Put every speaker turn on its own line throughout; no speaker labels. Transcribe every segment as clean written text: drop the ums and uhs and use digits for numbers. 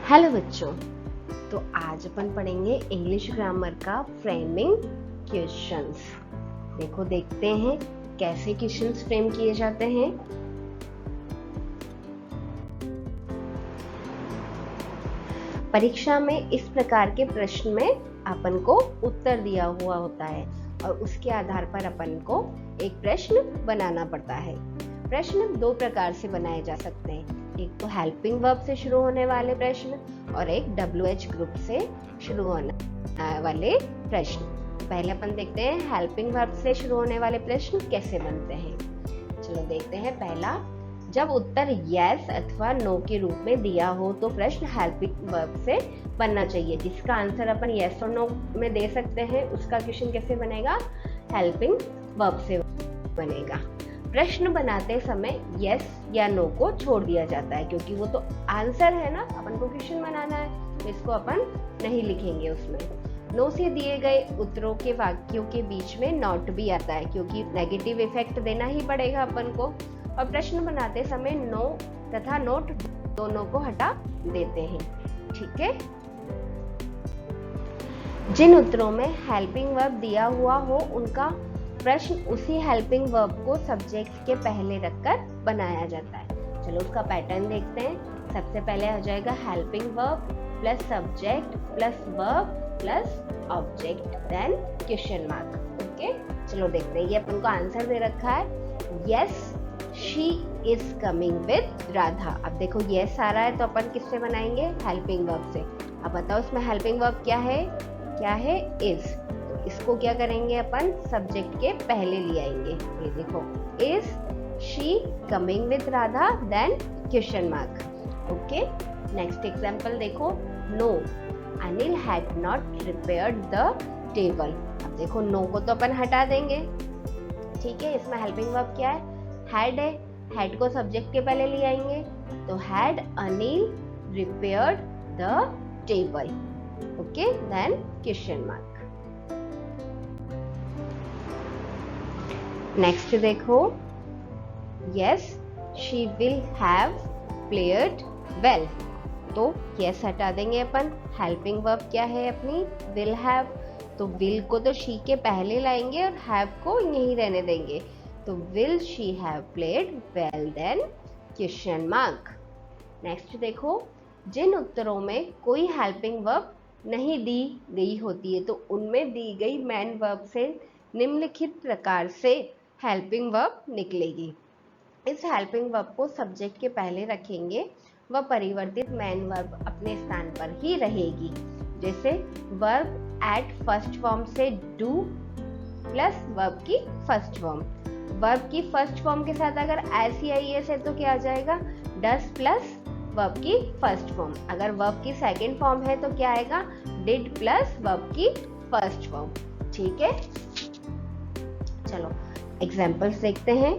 Hello बच्चों, तो आज अपन पढ़ेंगे इंग्लिश ग्रामर का फ्रेमिंग क्वेश्चंस। देखते हैं कैसे क्वेश्चंस फ्रेम किए जाते हैं। परीक्षा में इस प्रकार के प्रश्न में अपन को उत्तर दिया हुआ होता है और उसके आधार पर अपन को एक प्रश्न बनाना पड़ता है। प्रश्न दो प्रकार से बनाए जा सकते हैं, एक तो हेल्पिंग वर्ब से शुरू होने वाले प्रश्न और एक WH ग्रुप से शुरू होने वाले प्रश्न। पहले अपन देखते हैं हेल्पिंग वर्ब से शुरू होने वाले प्रश्न कैसे बनते हैं। चलो देखते हैं। पहला, जब उत्तर यस अथवा नो के रूप में दिया हो तो प्रश्न हेल्पिंग वर्ब से बनना चाहिए। जिसका आंसर अपन यस और नो में दे सकते हैं उसका क्वेश्चन कैसे बनेगा, हेल्पिंग वर्ब से बनेगा। प्रश्न बनाते समय यस या नो को छोड़ दिया जाता है क्योंकि वो तो आंसर है ना, अपन को क्वेश्चन बनाना है तो इसको अपन नहीं लिखेंगे उसमें। नो से दिए गए उत्तरों के वाक्यों के बीच में नॉट भी आता है क्योंकि नेगेटिव इफेक्ट देना ही पड़ेगा अपन को। और प्रश्न बनाते समय नो तथा नोट दोनों को हटा देते हैं। ठीक है। जिन उत्तरों में हेल्पिंग वर्ब दिया हुआ हो उनका प्रश्न उसी हेल्पिंग वर्ब को सब्जेक्ट के पहले रखकर बनाया जाता है। चलो उसका पैटर्न देखते हैं। सबसे पहले हो जाएगा helping verb plus subject plus verb plus object then question mark. Okay, चलो देखते हैं। ये अपन को आंसर दे रखा है yes she is coming with Radha. अब देखो यस आ रहा है तो अपन किससे बनाएंगे, हेल्पिंग वर्ब से। अब बताओ इसमें हेल्पिंग वर्ब क्या है इज। इसको क्या करेंगे अपन, सब्जेक्ट के पहले ले आएंगे। ये देखो is she coming with Radha then question mark. Okay, next example देखो। No Anil had not prepared the table. अब देखो नो को तो अपन हटा देंगे। ठीक है, इसमें हेल्पिंग वर्ब क्या है, हैड है। हैड को सब्जेक्ट के पहले ले आएंगे तो had Anil prepared the table. Okay, then question mark. Next देखो, yes she will have played well. तो यस हटा देंगे अपन। हेल्पिंग वर्ब क्या है अपनी, विल हैव। तो विल को तो शी के पहले लाएंगे और हैव को यहीं रहने देंगे। तो will she have played well then question mark. Next देखो, जिन उत्तरों में कोई हेल्पिंग वर्ब नहीं दी गई होती है तो उनमें दी गई मेन वर्ब से निम्नलिखित प्रकार से हेल्पिंग वर्ब निकलेगी। इस हेल्पिंग वर्ब को सब्जेक्ट के पहले रखेंगे व परिवर्तित मेन वर्ब अपने स्थान पर ही रहेगी। जैसे वर्ब एट फर्स्ट फॉर्म से डू प्लस वर्ब की फर्स्ट फॉर्म। वर्ब की फर्स्ट फॉर्म के साथ अगर SEIS है तो क्या आ जाएगा, डस प्लस वर्ब की फर्स्ट फॉर्म। अगर वर्ब की सेकेंड फॉर्म है तो क्या आएगा, डिड प्लस वर्ब की फर्स्ट फॉर्म। ठीक है, चलो एग्जाम्पल्स देखते हैं।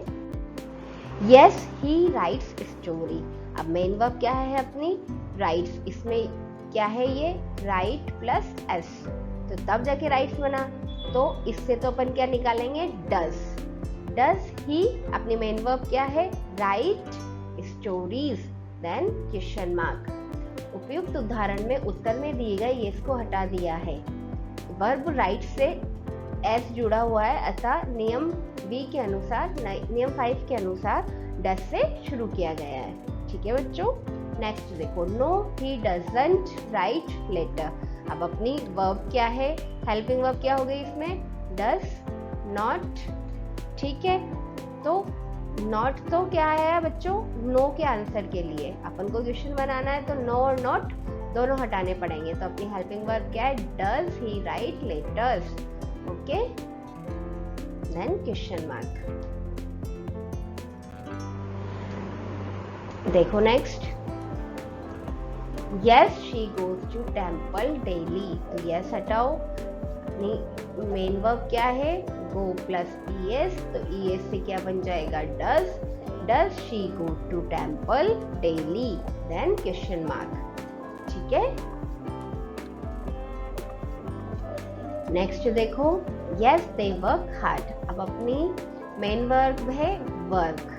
Yes he rights story. अब मेन वर्ब क्या है अपनी, राइट्स। इसमें क्या है, ये राइट प्लस एस, तो तब जाके राइट्स बना। तो इससे तो अपन क्या निकालेंगे, डज ही। अपनी मेन वर्ब क्या है, write stories then question mark. उपयुक्त उदाहरण में उत्तर में दिए गए यस को हटा दिया है। वर्ब राइट से एस जुड़ा हुआ है अतः नियम 5 के अनुसार डज से शुरू किया गया है। ठीक है बच्चों। नेक्स्ट देखो, no he doesn't write letter. अब अपनी वर्ब क्या है, हेल्पिंग वर्ब क्या हो गई इसमें, डज नॉट। ठीक है, तो नॉट तो क्या है बच्चों, नो के आंसर के लिए अपन को क्वेश्चन बनाना है तो नो और नॉट दोनों हटाने पड़ेंगे। तो अपनी हेल्पिंग वर्ब क्या है, does he write letters. Okay, then question mark. देखो next, yes she goes to temple daily. तो यस हटाओ। मेन वर्ब क्या है, गो प्लस ES, तो ES से क्या बन जाएगा, does she go to temple daily then question mark. ठीक है, नेक्स्ट देखो, यस दे वर्क हार्ड। अब अपनी मेन वर्ब है वर्क।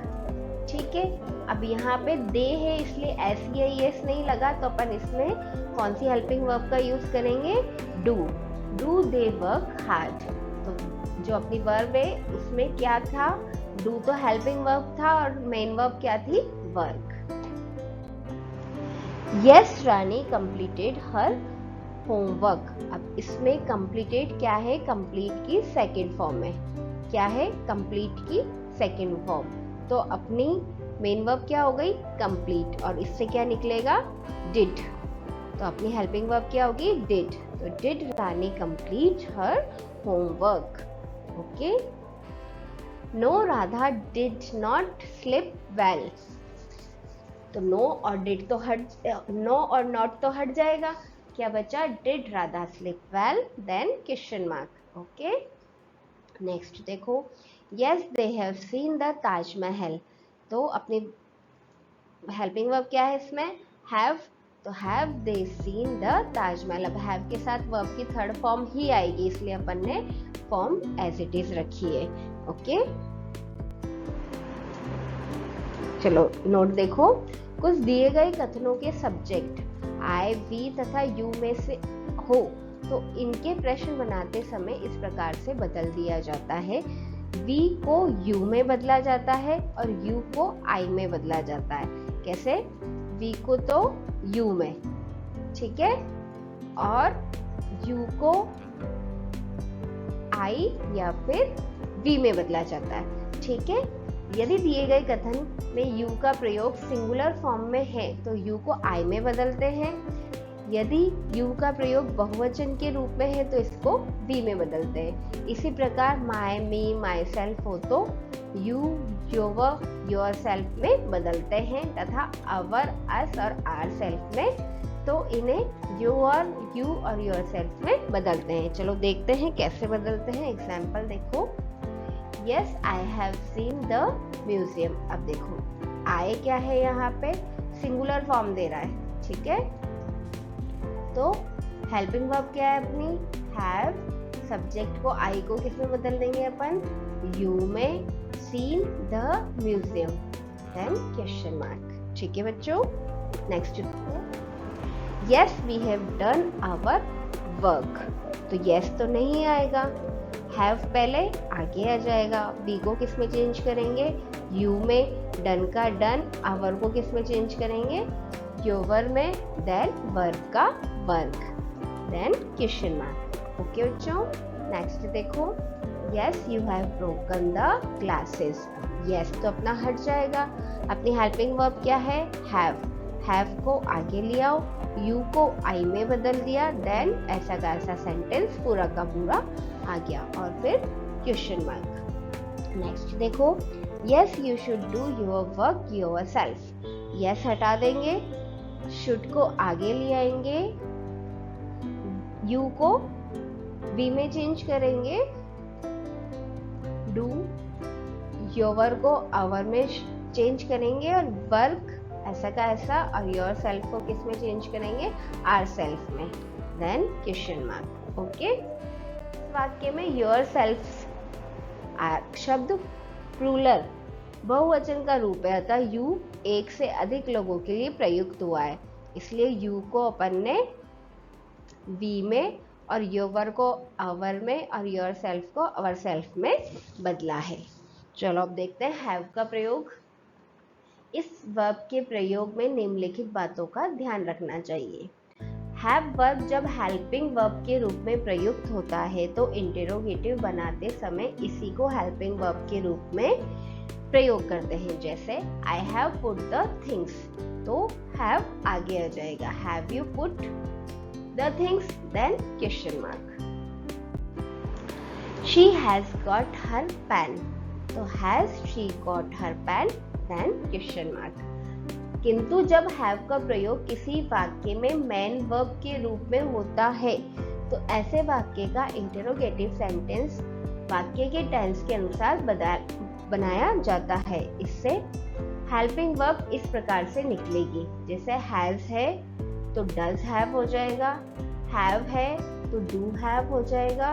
ठीक है, अब यहाँ पे दे है इसलिए SEIS नहीं लगा, तो अपन इसमें कौन सी हेल्पिंग वर्ब का यूज करेंगे, डू दे वर्क हार्ड। तो जो अपनी वर्ब है उसमें क्या था, डू तो हेल्पिंग वर्ब था और मेन वर्ब क्या थी, वर्क। यस रानी कंप्लीटेड हर होमवर्क। अब इसमें कंप्लीटेड क्या है, कंप्लीट की सेकेंड फॉर्म में क्या है, कंप्लीट की सेकेंड फॉर्म। तो अपनी मेन वर्ब क्या हो गई, कंप्लीट, और इससे क्या निकलेगा, डिड। तो अपनी हेल्पिंग वर्ब क्या होगी, डिड। तो did Rani complete her homework. Okay. No Radha did not sleep well. तो नो और डिड तो नो और नॉट तो हट जाएगा, क्या बचा, did Radha sleep well, then question mark. Okay. Next देखो, yes they have seen the Taj Mahal. तो अपनी हेल्पिंग वर्ब क्या है इसमें, हैव। तो have they seen the Taj Mahal. अब हैव के साथ वर्ब की थर्ड फॉर्म ही आएगी, इसलिए अपन ने फॉर्म एज इट इज रखी है। ओके। चलो नोट देखो, कुछ दिए गए कथनों के सब्जेक्ट आई, वी तथा यू में से हो तो इनके प्रश्न बनाते समय इस प्रकार से बदल दिया जाता है। वी को यू में बदला जाता है और यू को आई में बदला जाता है। कैसे, वी को तो यू में, ठीक है, और यू को आई या फिर वी में बदला जाता है, ठीक है। यदि दिए गए कथन में यू का प्रयोग सिंगुलर फॉर्म में है तो यू को आई में बदलते हैं। यदि यू का प्रयोग बहुवचन के रूप में है तो इसको वी में बदलते हैं। इसी प्रकार माय, मी, माई सेल्फ हो तो यू, योर, योर सेल्फ में बदलते हैं, तथा अवर, अस और आर सेल्फ में तो इन्हें योर, यू और योर सेल्फ में बदलते हैं। चलो देखते हैं कैसे बदलते हैं। एग्जाम्पल देखो, yes I have seen the museum. अब देखो आई क्या है, यहाँ पे सिंगुलर फॉर्म दे रहा है, ठीक है। तो हेल्पिंग वर्ब क्या है अपनी, हैव। सब्जेक्ट को आई को किस में बदल देंगे अपन, यू में, seen the museum, then question mark, ठीक है बच्चों। Next, yes we have done our work. तो यस तो नहीं आएगा, हैव पहले आगे आ जाएगा। वी को किस में चेंज करेंगे, यू में, डन का डन, आवर को किस में चेंज करेंगे, योवर में, देन वर्क का work, then question mark. Okay बच्चों। नेक्स्ट देखो, yes you have broken the glasses. Yes तो अपना हट जाएगा। अपनी हेल्पिंग वर्ब क्या है, हैव को आगे ले आओ, यू को आई में बदल दिया, देन ऐसा का ऐसा सेंटेंस पूरा का पूरा आ गया, और फिर क्वेश्चन मार्क। नेक्स्ट देखो, yes you should do your work your self. Yes हटा देंगे, शुड को आगे ले आएंगे, यू को वी में चेंज करेंगे, डू, योर को आवर में चेंज करेंगे, और वर्क ऐसा का ऐसा और योर सेल्फ को किस में चेंज करेंगे, आर सेल्फ में, देन क्वेश्चन मार्क। ओके। वाक्य में योर सेल्फ शब्द प्लूरल बहुवचन का रूप है, अतः यू एक से अधिक लोगों के लिए प्रयुक्त हुआ है, इसलिए यू को अपन ने वी में और योर को आवर में और योर सेल्फ को आवर सेल्फ में बदला है। चलो अब देखते हैं हैव का प्रयोग। इस वर्ब के प्रयोग में निम्नलिखित बातों का ध्यान रखना चाहिए। हैव वर्ब जब हेल्पिंग वर्ब के रूप में प्रयुक्त होता है तो इंटेरोगेटिव बनाते समय इसी को हेल्पिंग वर्ब के रूप में प्रयोग करते हैं। जैसे I have put the things, तो हैव आगे आ जाएगा, have you put the things, then question mark. She has got her pen, तो has she got her pen, then question mark. किंतु जब हैव का प्रयोग किसी वाक्य में मेन वर्ब के रूप में होता है तो ऐसे वाक्य का इंटेरोगेटिव सेंटेंस वाक्य के टेंस के अनुसार बनाया जाता है। इससे हेल्पिंग वर्ब इस प्रकार से निकलेगी, जैसे हैज है तो डज हैव हो जाएगा, हैव है तो डू हैव हो जाएगा,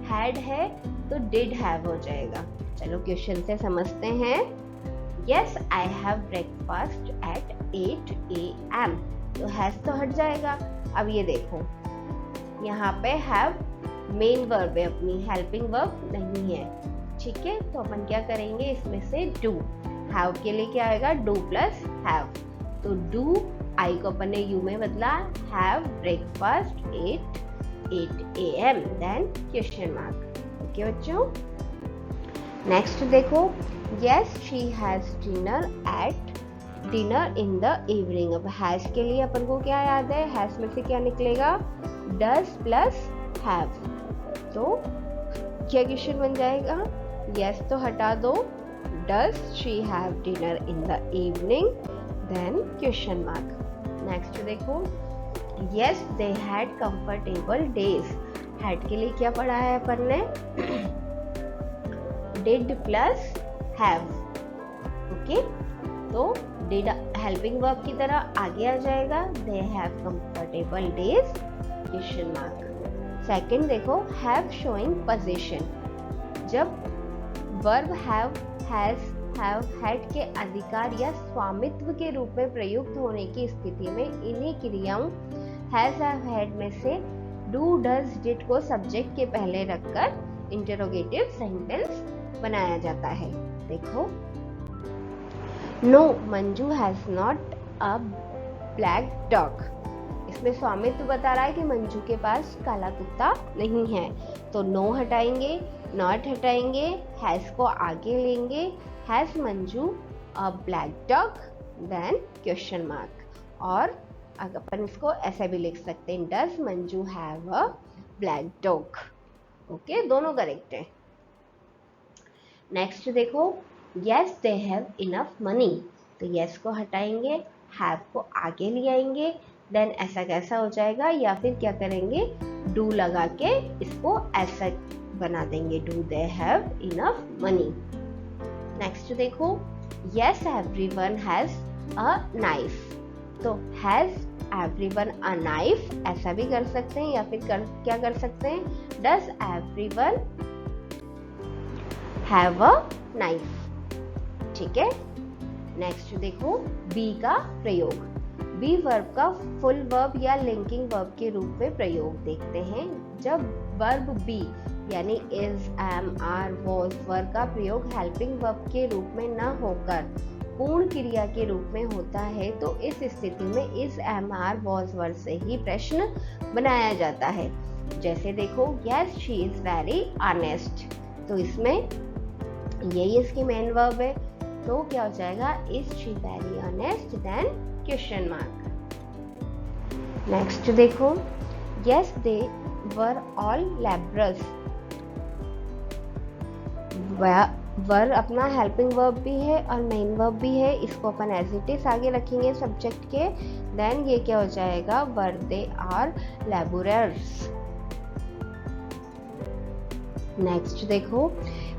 हैड है तो डिड हैव हो जाएगा। चलो क्वेश्चन से समझते हैं। Yes I have breakfast at 8 AM। तो हैज तो हट जाएगा। अब ये देखो यहाँ पे हैव मेन वर्ब है अपनी, हेल्पिंग वर्ब नहीं है, ठीक है। तो अपन क्या करेंगे, इसमें से डू, हैव के लिए क्या आएगा, डू प्लस हैव। तो डू आई को अपन ने यू में बदला, have breakfast at 8 AM, then question mark. Okay बच्चों, नेक्स्ट देखो, yes she has dinner in the evening. अब हैज के लिए अपन को क्या याद है, हैज में से क्या निकलेगा, डज प्लस हैव। तो क्या क्वेश्चन बन जाएगा, यस तो हटा दो, does she have dinner in the evening, then question mark. Next देखो, yes they had comfortable days. Had के लिए क्या पढ़ा है अपन ने, डिड प्लस हैव। ओके, तो डिड हेल्पिंग वर्ब की तरह आगे आ जाएगा, they have comfortable days, question mark. Second देखो, हैव शोइंग पोजीशन। जब verb have, has, have, had के अधिकार या स्वामित्व के रूप में प्रयुक्त होने की स्थिति में इन्हीं क्रियाओं हैज, हैव, हैड में से डू, डज, डिड को सब्जेक्ट के पहले रखकर इंटरोगेटिव सेंटेंस बनाया जाता है। देखो, no Manju has not a black dog. इसमें स्वामित्व बता रहा है कि मंजू के पास काला कुत्ता नहीं है। तो नो हटाएंगे, नॉट हटाएंगे, हैज को आगे लेंगे, has Manju a black dog, then question mark. और अपन इसको ऐसे भी लिख सकते हैं, does Manju have a black dog. Okay, दोनों करेक्ट है। नेक्स्ट देखो, yes they have enough money. तो यस को हटाएंगे, हैव को आगे ले आएंगे, देन ऐसा कैसा हो जाएगा, या फिर क्या करेंगे, डू लगा के इसको ऐसा बना देंगे, do they have enough money. Next देखो, yes everyone has a knife. तो हैज एवरीवन अ नाइफ ऐसा भी कर सकते हैं, या फिर क्या कर सकते हैं, does everyone have a knife. ठीक है। नेक्स्ट देखो, बी का प्रयोग। बी वर्ब का फुल वर्ब या लिंकिंग वर्ब के रूप में प्रयोग देखते हैं। जब वर्ब बी यानी is, am, are, was verb का प्रयोग हेल्पिंग वर्ब के रूप में न होकर पूर्ण क्रिया के रूप में होता है, तो इस स्थिति में is, am, are, was verb से ही प्रश्न बनाया जाता है। जैसे देखो, yes she is very honest. तो इसमें यही इसकी मेन वर्ब है, तो क्या हो जाएगा, is she very honest, then question mark. Next देखो, yes they were all labourers. Were अपना हेल्पिंग वर्ब भी है और मेन वर्ब भी है, इसको अपन एज इट इज आगे रखेंगे सब्जेक्ट के, देन ये क्या हो जाएगा, वर दे आर लेबरर्स। नेक्स्ट देखो,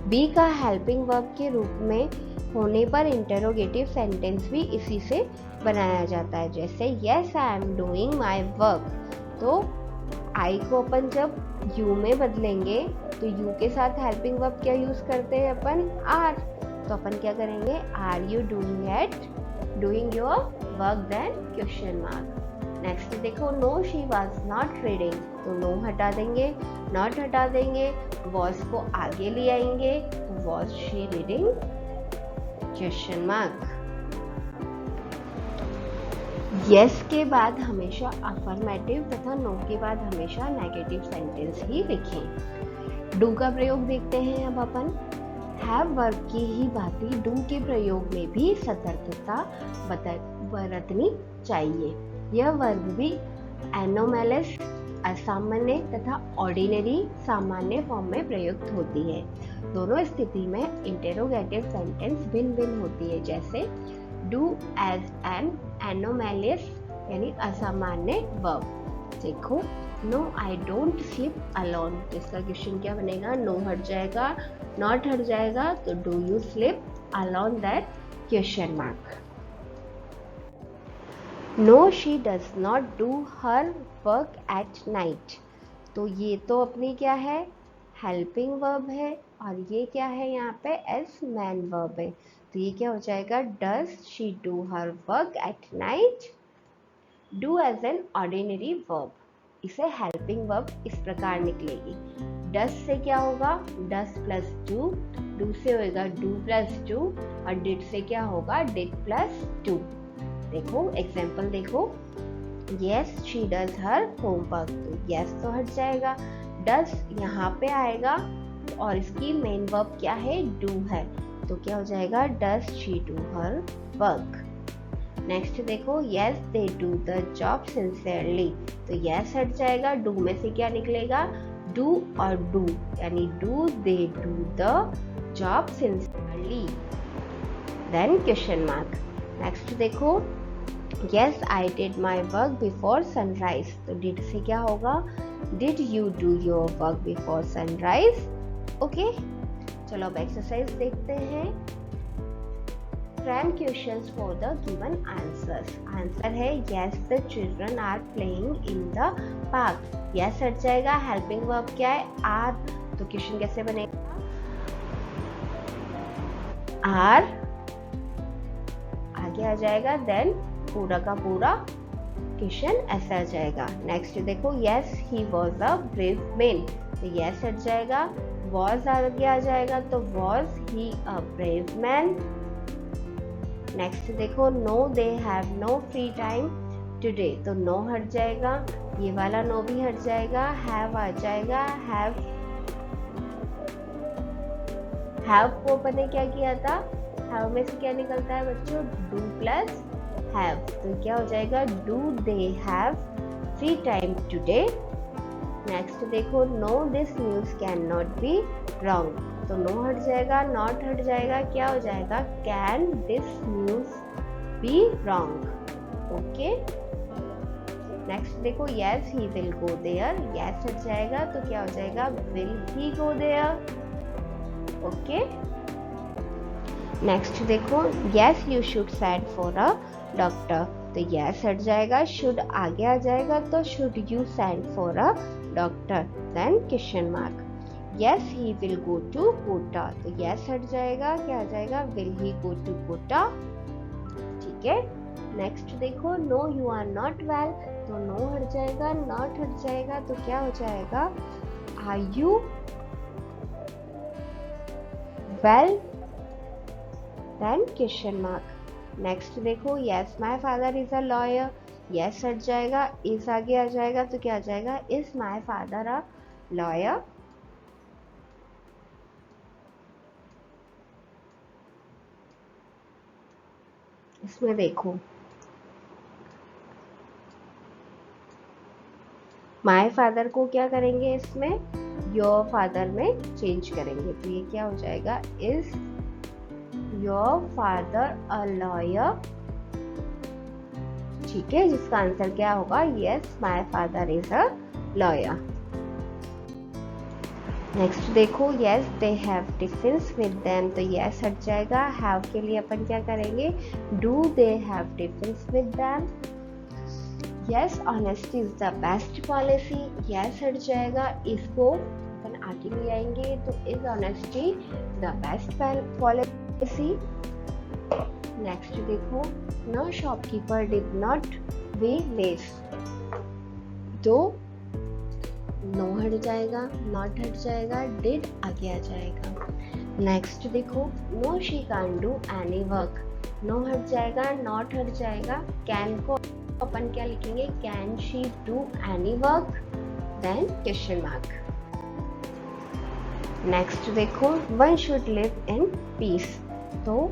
बी का हेल्पिंग वर्ब के रूप में होने पर इंटरोगेटिव सेंटेंस भी इसी से बनाया जाता है। जैसे yes I am doing my work. तो आई को अपन जब यू में बदलेंगे तो यू के साथ हेल्पिंग वर्ब क्या यूज करते हैं अपन, आर। तो अपन क्या करेंगे, are you doing your work, then question mark. Next देखो, no she was not reading. तो नो हटा देंगे, नॉट हटा देंगे, वॉज को आगे ले आएंगे, तो was she reading, question mark. Yes के बाद हमेशा अफर्मेटिव तथा नो के बाद हमेशा नेगेटिव सेंटेंस ही लिखें। डू का प्रयोग देखते हैं अब अपन। हैव वर्ब की ही भांति डू के प्रयोग में भी सतर्कता बरतनी चाहिए। यह वर्ब भी एनोमैलस असामान्य तथा ऑर्डिनरी सामान्य फॉर्म में प्रयुक्त होती है। दोनों स्थिति में इंटेरोगेटिव सेंटेंस भिन्न भिन्न होती है। जैसे डू एज एन एनोमैलियस यानी असामान्य वर्ब। देखो, no I don't sleep alone. तो इसका क्वेश्चन क्या बनेगा, नो हट जाएगा, नॉट हट जाएगा, तो do you sleep alone, that question mark. No she does not do her work at night. तो ये तो अपनी क्या है, हेल्पिंग वर्ब है, और ये क्या है यहाँ पे एज मैन वर्ब है। तो ये क्या हो जाएगा, does she do her work at night. Do as an ordinary verb, इसे हेल्पिंग वर्ब इस प्रकार निकलेगी। डज से क्या होगा, डज प्लस डू से होगा डू प्लस डू, और डिड से क्या होगा, डिड प्लस डू। देखो एग्जाम्पल देखो, yes she does her homework, तो यस तो हट जाएगा, डज यहाँ पे आएगा और इसकी मेन वर्ब क्या है, डू है, तो क्या हो जाएगा, does she do her work. Next देखो, yes they do the job sincerely, तो यस हट जाएगा, डू में से क्या निकलेगा, डू और डू, यानी do they do the job sincerely. Then question mark. Next देखो, yes I did my work before sunrise, तो डिड से क्या होगा, did you do your work before sunrise. Okay, चलो अब एक्सरसाइज देखते हैं। Frame questions for the given answers. Answer है yes the children are playing in the park, yes हट जाएगा, हेल्पिंग वर्ब क्या है, आर, तो क्वेश्चन कैसे बनेगा, आर आगे आ जाएगा, देन पूरा का पूरा क्वेश्चन ऐसा आ जाएगा। नेक्स्ट देखो, yes he was a brave man, तो यस हट जाएगा, वॉज आगे आ जाएगा, तो was he a brave man. Next देखो, no they have no free time today, तो नो हट जाएगा, ये वाला नो भी हट जाएगा, हैव आ जाएगा, हैव को अपन ने क्या किया था, हैव में से क्या निकलता है बच्चों, डू प्लस हैव, तो क्या हो जाएगा, do they have free time today. Next देखो, no this news can not be wrong, तो नो हट जाएगा, नॉट हट जाएगा, क्या हो जाएगा, can this news be wrong. Okay, next देखो, yes he will go there, yes हट जाएगा, तो क्या हो जाएगा, will he go there. Okay, next देखो, yes you should send for a doctor, तो यस हट जाएगा, शुड आगे आ जाएगा, तो should you send for a doctor. Then question mark, yes he will go to Kota, तो यस हट जाएगा, क्या आ जाएगा, will he go to Kota. ठीक है, नेक्स्ट देखो, no you are not well, तो नो हट जाएगा, नॉट हट जाएगा, तो क्या हो जाएगा, are you well. Then question mark. Next देखो, yes my father is a lawyer, yes हट जाएगा, इज आगे आ जाएगा, तो क्या आ जाएगा, is my father a lawyer. इसमें देखो, माई फादर को क्या करेंगे, इसमें योर फादर में चेंज करेंगे, तो ये क्या हो जाएगा, is your father a lawyer. ठीक है, जिसका आंसर क्या होगा, yes my father is a lawyer. Next देखो, yes they have tiffins with them, तो यस हट जाएगा, हैव के लिए अपन क्या करेंगे, do they have tiffins with them. Yes honesty is the best policy, yes हट जाएगा, इसको अपन आगे ले आएंगे, तो is honesty the best policy. Next देखो, no shopkeeper did not way less, तो नो हट जाएगा, नॉट हट जाएगा, डिड आगे आ जाएगा। नेक्स्ट देखो, no she can do any work, no हट जाएगा, नॉट हट जाएगा, कैन को अपन क्या लिखेंगे, can she do any work. Then question mark. Next देखो, one should live in peace, तो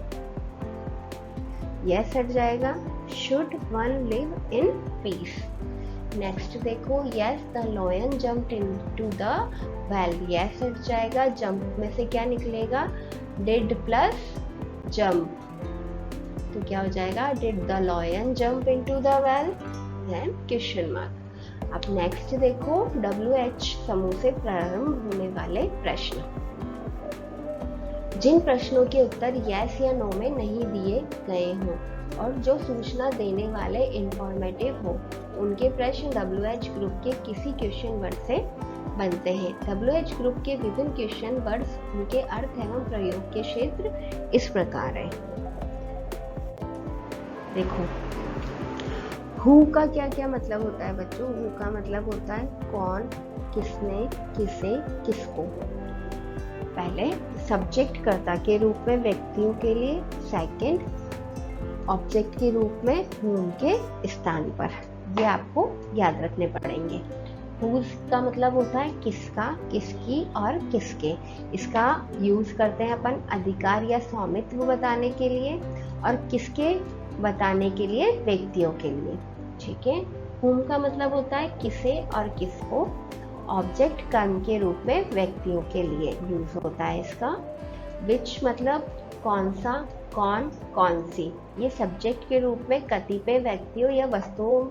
यस हट जाएगा, should one live in peace. Next देखो, yes the lion jumped into the well, yes हट जाएगा, जंप में से क्या निकलेगा, डिड प्लस जंप, तो क्या हो जाएगा, did the lion jump into the well. Then question mark. अब नेक्स्ट देखो, WH समूह से प्रारंभ होने वाले प्रश्न। जिन प्रश्नों के उत्तर यस या नो में नहीं दिए गए हों और जो सूचना देने वाले इंफॉर्मेटिव हो, उनके प्रश्न WH ग्रुप के किसी क्वेश्चन वर्ड से बनते हैं। WH ग्रुप के विभिन्न क्वेश्चन वर्ड्स, उनके अर्थ एवं प्रयोग के क्षेत्र इस प्रकार है। देखो हु का क्या क्या मतलब होता है बच्चों? हु का मतलब होता है कौन, किसने, किसे, किसको। पहले सब्जेक्ट कर्ता के रूप में व्यक्तियों के लिए, सेकंड ऑब्जेक्ट के रूप में whom के स्थान पर। ये आपको याद रखने पड़ेंगे। whose का मतलब होता है किसका, किसकी और किसके। इसका यूज करते हैं अपन अधिकार या स्वामित्व बताने के लिए, और किसके बताने के लिए, व्यक्तियों के लिए। ठीक है। whom का मतलब होता है किसे और किसको। ऑब्जेक्ट कर्म के रूप में व्यक्तियों के लिए यूज होता है इसका। विच मतलब कौन सा, कौन, कौन सी। ये सब्जेक्ट के रूप में कतिपय व्यक्तियों या वस्तुओं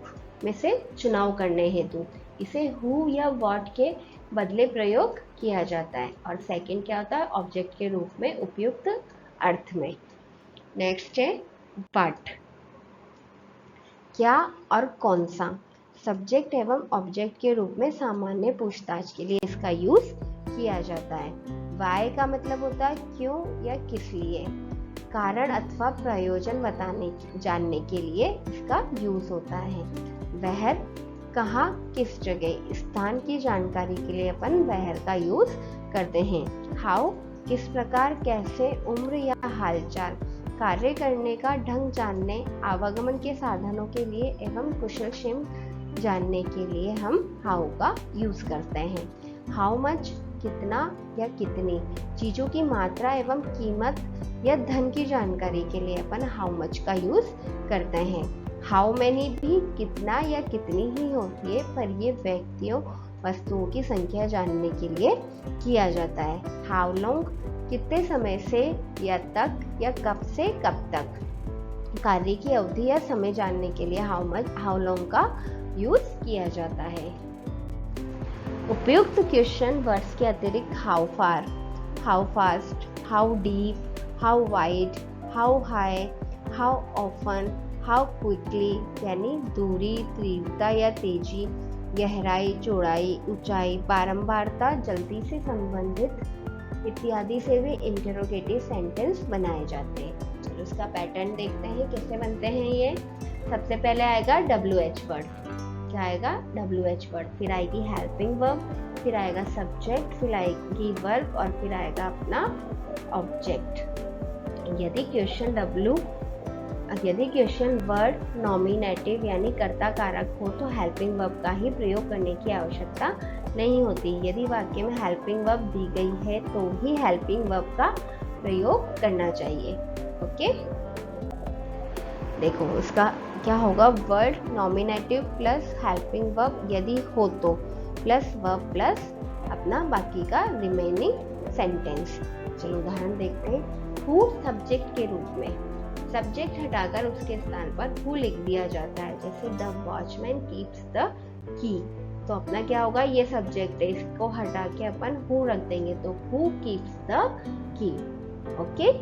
में से चुनाव करने हेतु इसे हु या व्हाट के बदले प्रयोग किया जाता है। और सेकंड क्या होता है? ऑब्जेक्ट के रूप में उपयुक्त अर्थ में। नेक्स्ट है व्हाट, क्या और कौन सा। सब्जेक्ट एवं ऑब्जेक्ट के रूप में सामान्य पूछताछ के लिए इसका यूज किया जाता है। वाई का मतलब होता है क्यों या किस लिए। कारण अथवा प्रयोजन जानने के लिए इसका यूज होता है। वह, कहाँ, किस जगह, स्थान की जानकारी के लिए अपन वह का यूज करते हैं। हाउ, किस प्रकार, कैसे, उम्र या हालचाल। कार्य करने का ढंग जानने, आवागमन के साधनों के लिए एवं कुशलक्षेम जानने के लिए हम हाउ का यूज करते हैं। हाउ मच, कितना या कितनी। चीजों की मात्रा एवं कीमत या धन की जानकारी के लिए अपन हाउ मच का यूज करते हैं। हाउ मैनी भी कितना या कितनी ही होती है, पर ये व्यक्तियों वस्तुओं की संख्या जानने के लिए किया जाता है। हाउ लॉन्ग, कितने समय से या तक या कब से कब तक। कार्य की अवधि या समय जानने के लिए हाउ मच, हाउ लॉन्ग का यूज किया जाता है। उपयुक्त क्वेश्चन वर्ड्स के अतिरिक्त how far, how fast, how deep, how wide, how high, how often, how quickly यानी दूरी, तीव्रता या तेजी, गहराई, चौड़ाई, ऊंचाई, बारंबारता, जल्दी से संबंधित इत्यादि से भी इंटरोगेटिव सेंटेंस बनाए जाते हैं। चलो इसका पैटर्न देखते हैं कैसे बनते हैं ये। सबसे पहले आएगा WH वर्ड। क्या आएगा? WH word. फिर आएगी हेल्पिंग वर्ब, फिर आएगा सब्जेक्ट, फिर आएगी वर्ब और फिर आएगा अपना ऑब्जेक्ट। यदि क्वेश्चन वर्ड नॉमिनेटिव यानी कर्ता कारक हो तो हेल्पिंग वर्ब का ही प्रयोग करने की आवश्यकता नहीं होती। यदि वाक्य में हेल्पिंग वर्ब दी गई है तो ही हेल्पिंग वर्ब का प्रयोग करना चाहिए। ओके, देखो उसका क्या होगा? Word nominative plus helping verb यदि हो तो, प्लस वर्ब प्लस अपना बाकी का रिमेनिंग सेंटेंस। चलो उदाहरण देखते हैं। हु सब्जेक्ट के रूप में, सब्जेक्ट हटाकर उसके स्थान पर हु लिख दिया जाता है। जैसे द वॉचमैन कीप्स द की, तो अपना क्या होगा? ये सब्जेक्ट है, इसको हटा के अपन हु रख देंगे तो who keeps the key. Okay,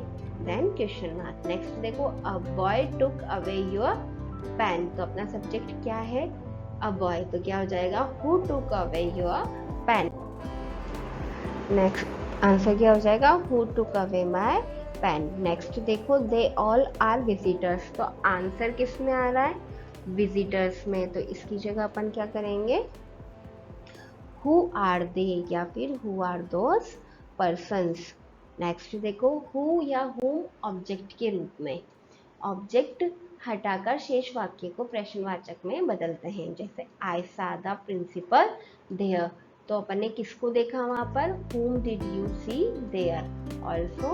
then question mark. Next देखो, a boy took away your pen, तो अपना सब्जेक्ट क्या है? अ बॉय, तो क्या हो जाएगा? Who took away your pen. Next answer क्या हो जाएगा? Who took away my pen. Next देखो, दे ऑल आर विजिटर्स, तो आंसर किस में आ रहा है? विजिटर्स में, तो इसकी जगह अपन क्या करेंगे? हु आर दे या फिर who are those persons. Next देखो, हु या हुम ऑब्जेक्ट के रूप में, ऑब्जेक्ट हटाकर शेष वाक्य को प्रश्नवाचक में बदलते हैं। जैसे आई सा द प्रिंसिपल देयर, तो अपन ने किसको देखा वहां पर? whom did you see there, also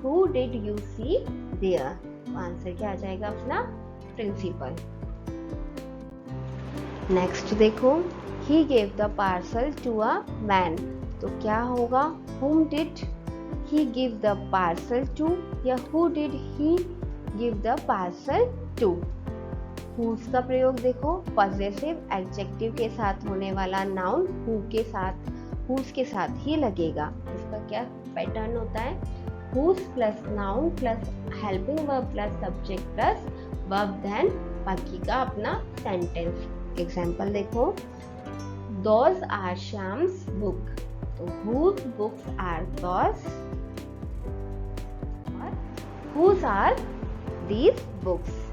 who did you see there, तो आंसर क्या आ जाएगा अपना? प्रिंसिपल। नेक्स्ट देखो, he gave the parcel to a man, तो क्या होगा? whom did he give the parcel to या who did he give the parcel to। whose का प्रयोग देखो, पॉजेसिव एडजेक्टिव के साथ होने वाला नाउन who के साथ, whose के साथ ही लगेगा। इसका क्या पैटर्न होता है? whose plus noun plus helping verb plus subject plus verb, then बाकी का अपना सेंटेंस। एग्जाम्पल देखो, those are Shyam's book, तो whose books are those और whose are these books।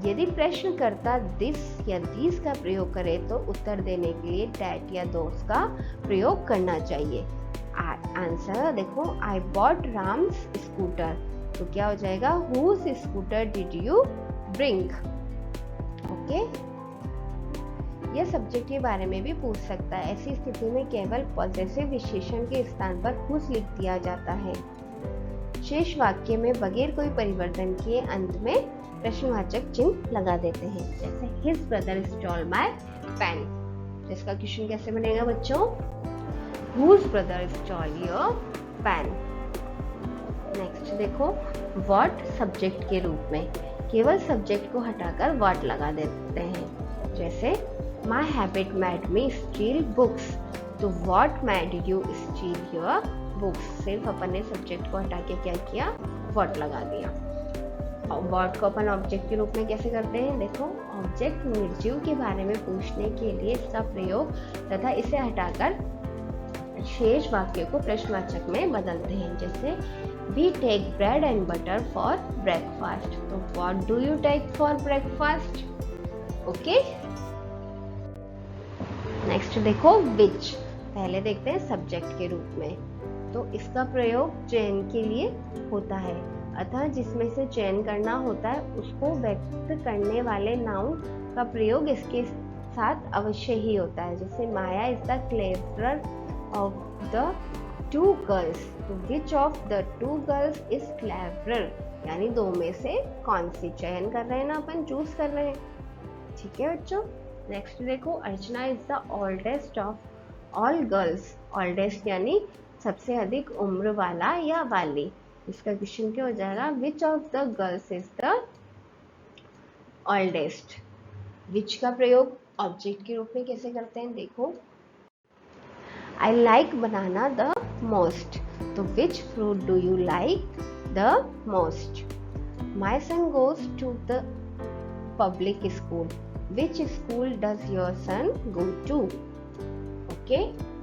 यदि प्रश्नकर्ता दिस या दीस का प्रयोग करे तो उत्तर देने के लिए डैट या दोस का प्रयोग करना चाहिए। आंसर देखो, आई बॉट राम्स स्कूटर, तो क्या हो जाएगा, whose scooter did you bring. Okay, यह सब्जेक्ट के बारे में भी पूछ सकता है। ऐसी स्थिति में केवल पॉजेसिव विशेषण के स्थान पर हुज लिख दिया जाता है। शेष वाक्य में बगैर कोई परिवर्तन किए अंत में प्रश्नवाचक चिन्ह लगा देते हैं। जैसे his brother stole my pen, इसका क्वेश्चन कैसे बनेगा बच्चों, whose brother stole your pen. Next देखो, व्हाट सब्जेक्ट के रूप में केवल सब्जेक्ट को हटाकर व्हाट लगा देते हैं। जैसे my habit made me steal books, तो what made you steal your books, सिर्फ अपन ने सब्जेक्ट को हटा के क्या किया, व्हाट लगा दिया। और व्हाट को अपन ऑब्जेक्ट के रूप में कैसे करते हैं, देखो ऑब्जेक्ट निर्जीव के बारे में पूछने के लिए इसका प्रयोग तथा इसे हटाकर शेष वाक्य को प्रश्नवाचक में बदलते हैं। जैसे we take bread and butter for breakfast, तो what do you take for breakfast. Okay, next देखो विच, पहले देखते हैं सब्जेक्ट के रूप में, तो इसका प्रयोग चयन के लिए होता है, अतः जिसमें से चयन करना होता है उसको व्यक्त करने वाले नाउन का प्रयोग इसके साथ अवश्य ही होता है। जैसे Maya is the cleverer of the two girls, तो which of the two girls is cleverer, यानी दो में से कौन सी, चयन कर रहे हैं ना अपन, चूज कर रहे हैं। ठीक है बच्चों, नेक्स्ट देखो, Archana is the oldest of all girls, oldest यानी सबसे अधिक उम्र वाला या वाली। इसका क्वेश्चन क्या हो जाएगा, which of the girls is the oldest. Which का प्रयोग ऑब्जेक्ट के रूप में कैसे करते हैं, देखो I like banana the most, तो which fruit do you like the most. My son goes to the public school, which school does your son go to. Okay,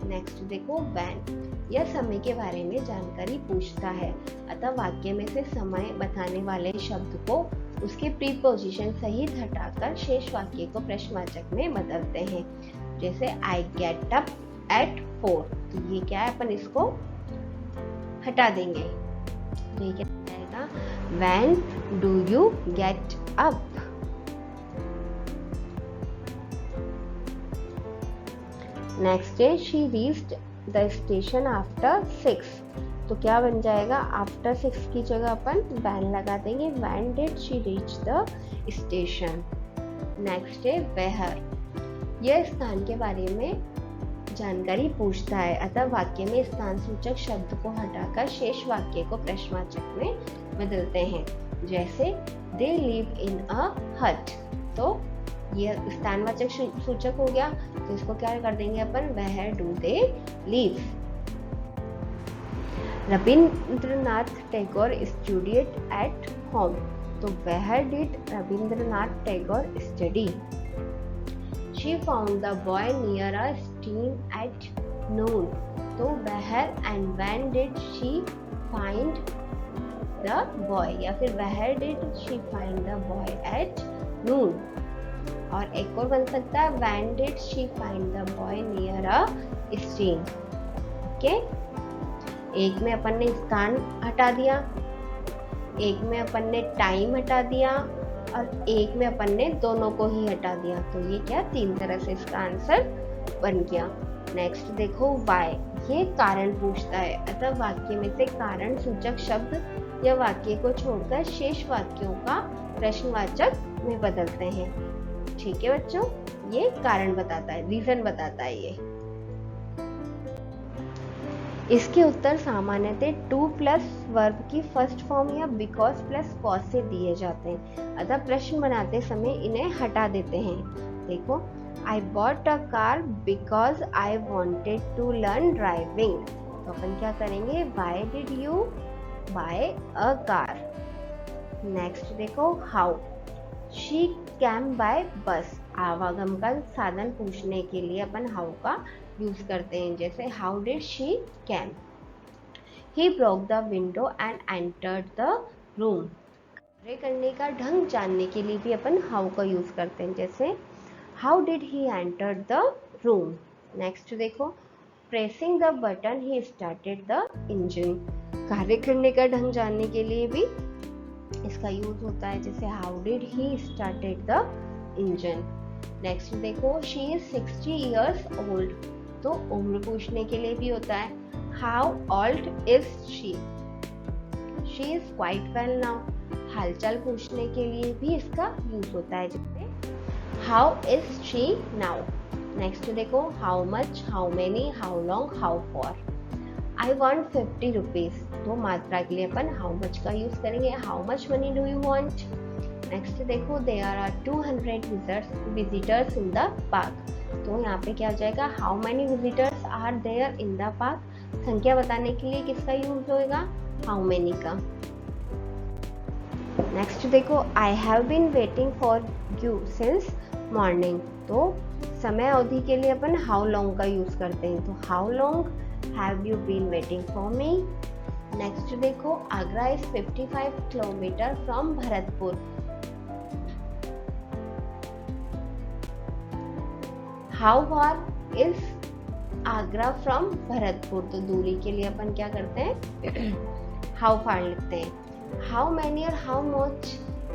next देखो व्हेन, यह समय के बारे में जानकारी पूछता है, अतः वाक्य में से समय बताने वाले शब्द को उसके प्रीपोजिशन सहित हटाकर शेष वाक्य को प्रश्नवाचक में बदलते हैं। जैसे आई गेट अप एट 4, तो ये क्या है, अपन इसको हटा देंगे, तो ये क्या जाएगा, when do you get up. Next day she reached the station after 6, तो क्या बन जाएगा, आफ्टर 6 की जगह अपन वैन लगा देंगे, when did she reach the station. Next है वेयर, यह स्थान के बारे में जानकारी पूछता है, अतः वाक्य में स्थान सूचक शब्द को हटाकर शेष वाक्य को प्रश्नवाचक में बदलते हैं। जैसे दे लिव इन अ हट, तो यह स्थानवाचक सूचक हो गया, तो इसको क्या कर देंगे अपन, where do they live. Rabindranath Tagore studied at home, तो where did Rabindranath Tagore study. She found the boy near a stream at noon, तो where and when did she find the boy, या फिर where did she find the boy at noon. और एक और बन सकता है, when did she find the boy near a stream. Okay, एक में अपन ने स्थान हटा दिया, एक में अपन ने टाइम हटा दिया, और एक में अपन ने दोनों को ही हटा दिया, तो ये क्या, 3 तरह से इसका आंसर बन गया। नेक्स्ट देखो वाई, ये कारण पूछता है, अतः वाक्य में से कारण सूचक शब्द या वाक्य को छोड़कर शेष वाक्यों का प्रश्नवाचक में बदलते हैं। ठीक है बच्चों, ये कारण बताता है, रीजन बताता है ये। इसके उत्तर सामान्यतः टू प्लस वर्ब की फर्स्ट फॉर्म या बिकॉज प्लस कॉज से दिए जाते हैं, अतः प्रश्न बनाते समय इन्हें हटा देते हैं। देखो, I bought a car because I wanted to learn driving, तो अपन क्या करेंगे, why did you buy a car. Next देखो how, she came by bus, आवागम का साधन पूछने के लिए अपन हाउ का यूज करते हैं। जैसे how did she came. He broke the window and entered the room, कार्य करने का ढंग जानने के लिए भी अपन हाउ का यूज करते हैं, जैसे how did he enter the room. Next देखो, pressing the button he started the engine. कार्य करने का ढंग जानने के लिए भी इसका यूज होता है, जैसे how did he started the engine. Next देखो, शी इज 60 years old। तो उम्र पूछने के लिए भी होता है, how old is she. She is quite well now. हालचाल पूछने के लिए भी इसका यूज होता है, जैसे how is she now. Next देखो, how much, how many, how long, how far. I want 50 rupees. तो मात्रा के लिए अपन हाउ मच का यूज करेंगे, how much money do you want. Next देखो, there are 200 visitors in the park. तो यहाँ पे क्या हो जाएगा, how many visitors are there in the park. संख्या बताने के लिए किसका यूज होएगा, हाउ मेनी का। नेक्स्ट देखो, I have been waiting for you since morning. तो समय अवधि के लिए अपन हाउ लॉन्ग का यूज करते हैं, तो how long have you been waiting for me. Next देखो, Agra is 55 kilometre from Bharatpur. How far is Agra from Bharatpur. तो दूरी के लिए अपन क्या करते हैं, हाउ फार लिखते हैं। हाउ मैनी और हाउ मच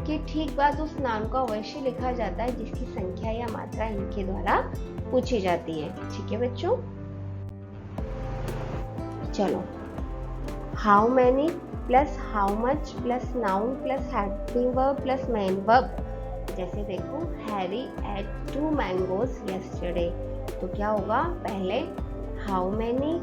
की ठीक बाद उस नाम का अवश्य लिखा जाता है जिसकी संख्या या मात्रा इनके द्वारा पूछी जाती है। ठीक है बच्चों, चलो, how many plus how much plus noun plus helping verb plus main verb. जैसे देखो, हैरी एट 2 मैंगोज यस्टरडे। तो क्या होगा, पहले हाउ मैनी,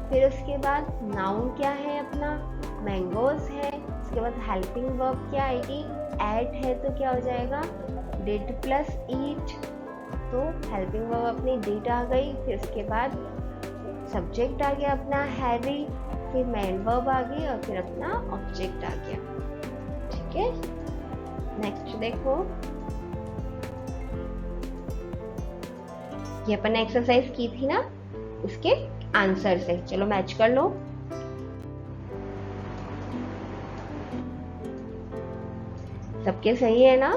फिर उसके बाद नाउन क्या है अपना, मैंगोज है, उसके बाद हेल्पिंग वर्ब क्या आएगी, एट है, तो क्या हो जाएगा, डिड प्लस ईट। तो हेल्पिंग वर्ब अपनी डिड आ गई, फिर उसके बाद सब्जेक्ट आ गया अपना हैरी, फिर मेन वर्ब आ गई और फिर अपना ऑब्जेक्ट आ गया। ठीक है, नेक्स्ट देखो, ये अपन एक्सरसाइज की थी ना, उसके आंसर से चलो मैच कर लो। सबके सही है ना।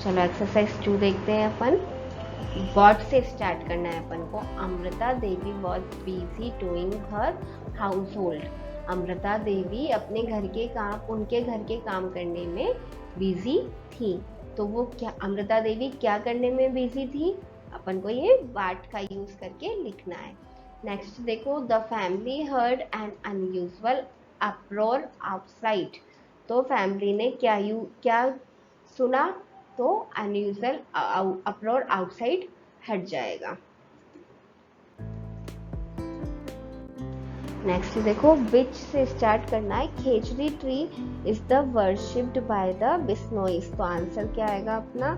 चलो एक्सरसाइज 2 देखते हैं अपन। वर्ड से स्टार्ट करना है अपन को। Amrita Devi was busy doing her household. Amrita Devi अपने घर के काम, उनके घर के काम करने में बिजी थी। तो वो क्या, अमृता देवी क्या करने में बिजी थी, अपन को ये वाट का यूज करके लिखना है। नेक्स्ट देखो, the family heard N unusual अप्रोर outside. तो फैमिली ने क्या सुना, तो अनयूजुअल अप्रोर आउटसाइड हट जाएगा। नेक्स्ट देखो, विच से स्टार्ट करना है। Khejri tree is the worshipped by the Bishnois. तो आंसर क्या आएगा अपना,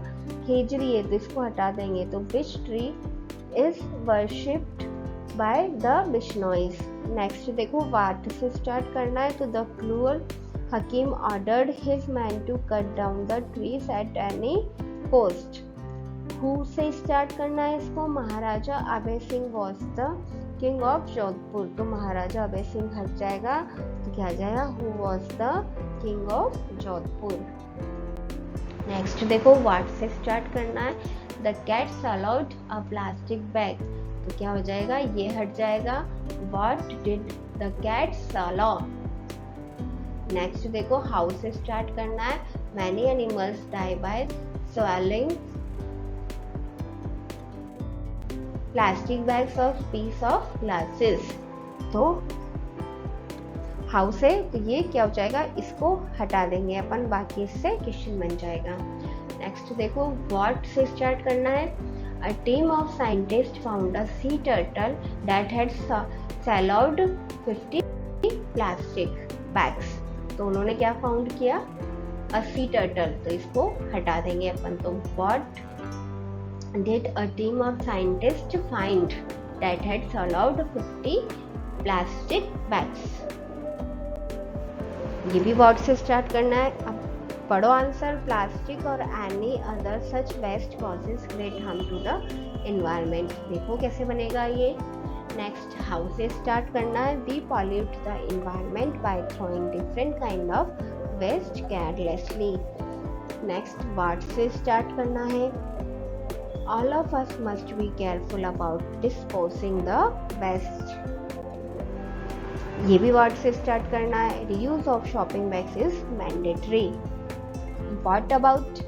खेजड़ी है तो इसको हटा देंगे, तो which tree is worshipped by the Bishnois. Next देखो, वाट से स्टार्ट करना है, तो the cruel hakim ordered his man to cut down the trees at any cost. Who से स्टार्ट करना है इसको, Maharaja Abhay Singh was the king of Jodhpur. तो महाराजा अभय सिंह हट जाएगा, तो क्या आ जाएगा, who was the king of Jodhpur. Next देखो, व्हाट से स्टार्ट करना है, the cat swallowed a plastic bag. तो क्या हो जाएगा, ये हट जाएगा, what did the cat swallow। Next देखो, हाउ से स्टार्ट करना है, many animals die by swallowing plastic bags of piece of glasses. तो हाउ से, तो ये क्या हो जाएगा, इसको हटा देंगे अपन, बाकी इससे क्वेश्चन बन जाएगा। नेक्स्ट देखो, व्हाट से स्टार्ट करना है, a team of scientist found a sea turtle that had swallowed 50 plastic bags. तो उन्होंने क्या फाउंड किया, अ सी टर्टल, तो इसको हटा देंगे अपन। तो what did a team of scientists find that had swallowed 50 plastic bags। ये भी वर्ड से स्टार्ट करना है। अब पढ़ो आंसर, प्लास्टिक और any other such waste causes great harm to the environment. देखो कैसे बनेगा ये, नेक्स्ट हाउ से स्टार्ट करना है, we pollute the environment by throwing different kind of waste carelessly. Next what से स्टार्ट करना है, all of us must be careful about disposing the waste. ये भी वर्ड से स्टार्ट करना है, reuse of shopping bags is mandatory. What about,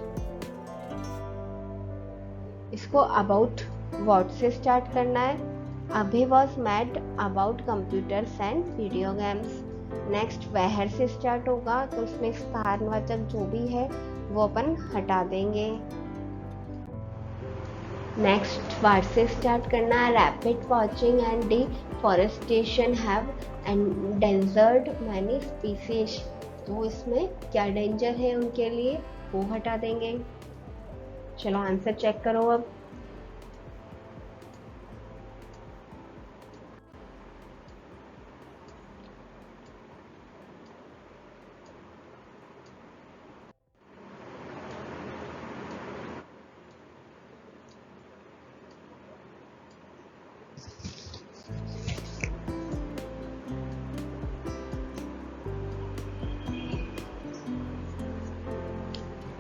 इसको about word से स्टार्ट करना है, Abhay was mad about computers and video games. Next where से स्टार्ट होगा तो उसमें स्थानवाचक जो भी है वो अपन हटा देंगे। नेक्स्ट वर्ड से स्टार्ट करना है, rapid watching and deforestation have endangered many species. तो इसमें क्या डेंजर है उनके लिए वो हटा देंगे। चलो आंसर चेक करो अब।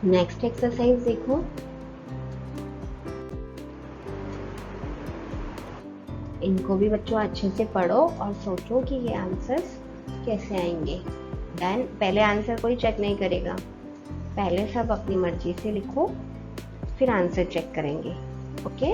नेक्स्ट एक्सरसाइज देखो, इनको भी बच्चों अच्छे से पढ़ो और सोचो कि ये आंसर्स कैसे आएंगे। देन पहले आंसर कोई चेक नहीं करेगा, पहले सब अपनी मर्जी से लिखो फिर आंसर चेक करेंगे। ओके।